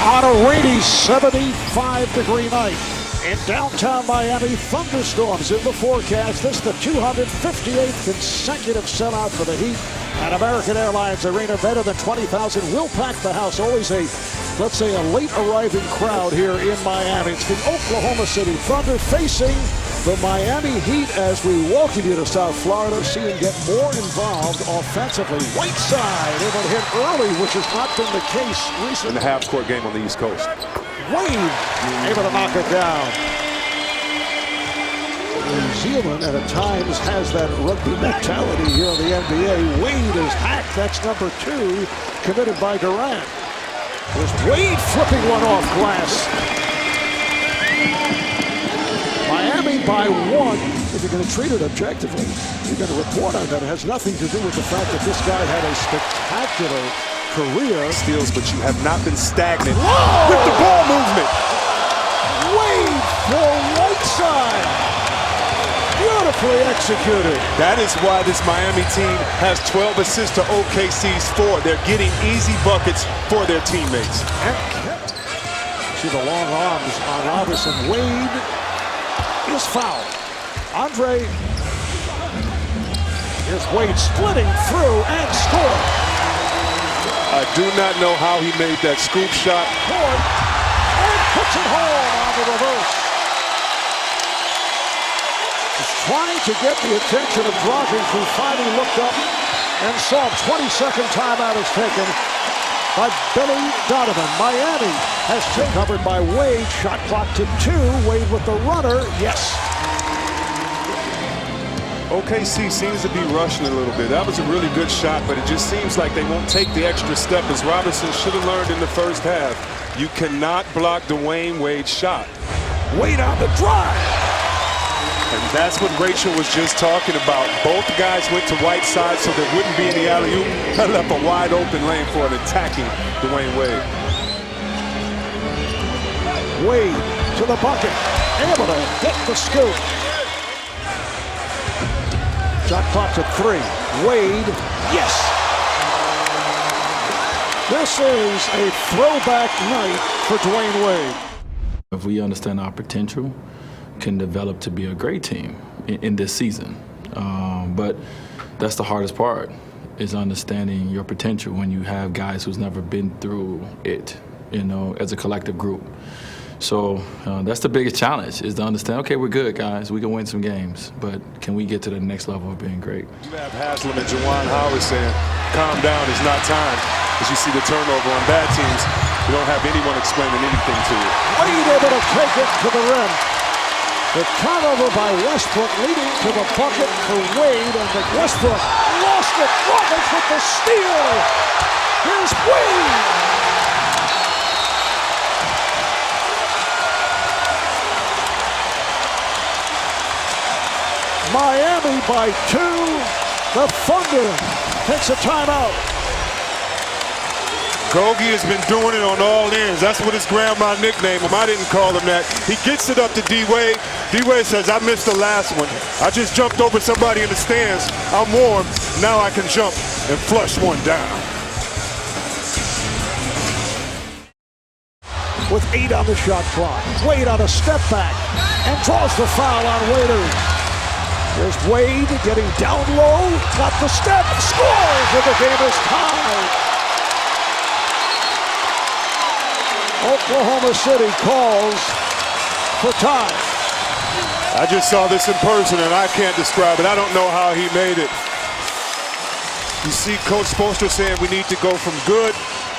On a rainy 75-degree night in downtown Miami, thunderstorms in the forecast. This is the 258th consecutive sellout for the Heat at American Airlines Arena. Better than 20,000 will pack the house. Always a, let's say, a late arriving crowd here in Miami. It's the Oklahoma City Thunder facing the Miami Heat as we welcome you to South Florida. See him get more involved offensively. Whiteside able to hit early, which has not been the case recently. In the half-court game on the East Coast. Wade able to knock it down. New Zealand at times has that rugby mentality here in the NBA. Wade is hacked. That's number 2 committed by Durant. There's Wade flipping one off glass. Miami by 1. If you're going to treat it objectively, you're going to report on that. It has nothing to do with the fact that this guy had a spectacular career. Steals, but you have not been stagnant. Whoa! With the ball movement. Wade for Whiteside. Beautifully executed. That is why this Miami team has 12 assists to OKC's 4. They're getting easy buckets for their teammates. See the long arms on Robinson. Wade is fouled. Andre is Wade splitting through and scoring. I do not know how he made that scoop shot. Ford and puts it home on the reverse. He's trying to get the attention of Dragic, who finally looked up and saw a 20-second timeout is taken by Billy Donovan. Miami has been covered by Wade. Shot clock to 2. Wade with the runner. Yes. OKC seems to be rushing a little bit. That was a really good shot, but it just seems like they won't take the extra step, as Robinson should have learned in the first half. You cannot block Dwayne Wade's shot. Wade on the drive. And that's what Rachel was just talking about. Both guys went to Whiteside so there wouldn't be any alley-oop. That left a wide open lane for an attacking Dwayne Wade. Wade to the bucket. Able to get the scoop. Shot clock to 3. Wade, yes! This is a throwback night for Dwayne Wade. If we understand our potential, can develop to be a great team in this season. But that's the hardest part, is understanding your potential when you have guys who's never been through it, you know, as a collective group. So that's the biggest challenge, is to understand, okay, we're good, guys. We can win some games, but can we get to the next level of being great? You have Haslam and Juwan Howard saying, calm down, it's not time. As you see the turnover on bad teams, you don't have anyone explaining anything to you. Wade able to take it to the rim. The turnover by Westbrook leading to the bucket for Wade, and Westbrook lost it. Roberts with the steal. Here's Wade. Miami by 2. The Thunder takes a timeout. Gogi has been doing it on all ends. That's what his grandma nicknamed him. I didn't call him that. He gets it up to D-Wade. D-Wade says, I missed the last one. I just jumped over somebody in the stands. I'm warm. Now I can jump and flush one down. With 8 on the shot clock. Wade on a step back and draws the foul on Waiters. There's Wade getting down low. Got the step. Scores, and the game is tied. Oklahoma City calls for time. I just saw this in person, and I can't describe it. I don't know how he made it. You see Coach Spoelstra saying we need to go from good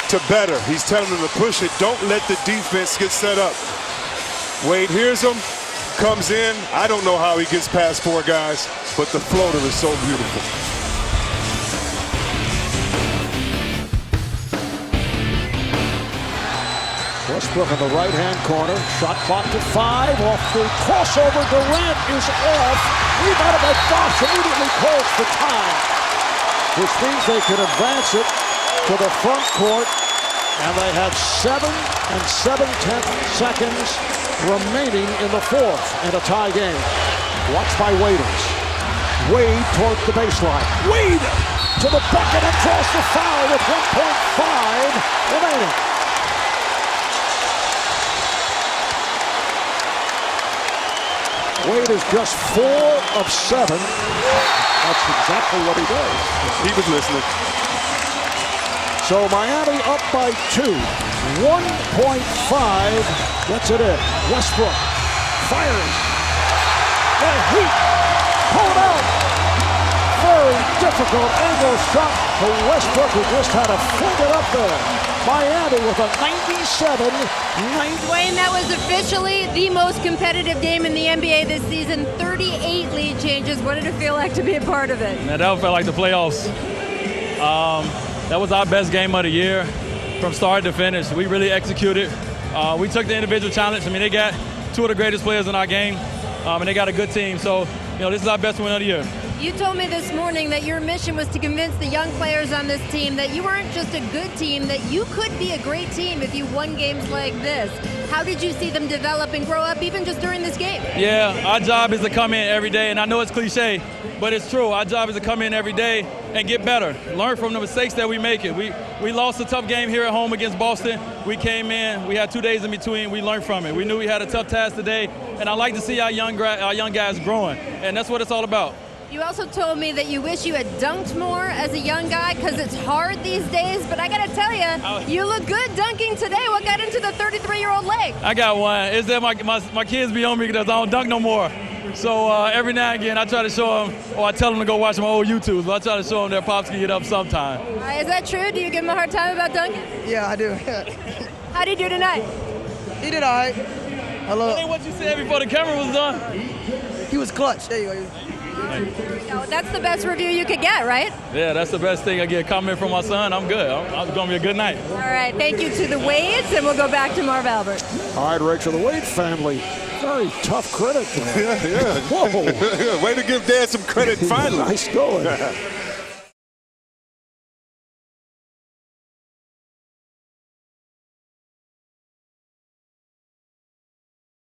to better. He's telling them to push it. Don't let the defense get set up. Wade hears him, comes in. I don't know how he gets past 4 guys, but the floater is so beautiful. Westbrook in the right-hand corner. Shot clock to 5. Off the crossover. Durant is off. Rebounded by Bosh. Immediately calls for time, which means they can advance it to the front court. And they have 7 7/10 seconds remaining in the 4th in a tie game. Watched by Waiters. Wade towards the baseline. Wade to the bucket and draws the foul with 1.5 remaining. Wade is just 4 of 7. That's exactly what he does. He was listening. So Miami up by 2. 1.5 gets it in. Westbrook fires. The Heat pulled out. Very difficult angle shot for Westbrook, who just had to fling it up there. Miami with a 97-90. Dwayne, that was officially the most competitive game in the NBA this season. 38 lead changes. What did it feel like to be a part of it? Man, that felt like the playoffs. That was our best game of the year from start to finish. We really executed. We took the individual challenge. I mean, they got 2 of the greatest players in our game, and they got a good team. So, this is our best win of the year. You told me this morning that your mission was to convince the young players on this team that you weren't just a good team, that you could be a great team if you won games like this. How did you see them develop and grow up even just during this game? Yeah, our job is to come in every day, and I know it's cliche, but it's true. Our job is to come in every day and get better, learn from the mistakes that we make. We lost a tough game here at home against Boston. We came in, we had 2 days in between, we learned from it. We knew we had a tough task today, and I like to see our young guys growing, and that's what it's all about. You also told me that you wish you had dunked more as a young guy because it's hard these days, but I got to tell you, you look good dunking today. What got into the 33-year-old leg? I got one. It's that my kids be on me because I don't dunk no more. So every now and again, I try to show them, or I tell them to go watch my old YouTubes, but I try to show them their pops can get up sometime. Is that true? Do you give him a hard time about dunking? Yeah, I do. How'd he do tonight? He did all right. That ain't what you said before the camera was done. He was clutch. There you go. That's the best review you could get, right? Yeah, that's the best thing. I get a comment from my son. I'm good. It's going to be a good night. All right, thank you to the Wades, and we'll go back to Marv Albert. All right, Rachel, the Wade family, very tough critic. Yeah. Whoa. Way to give Dad some credit finally. Nice going.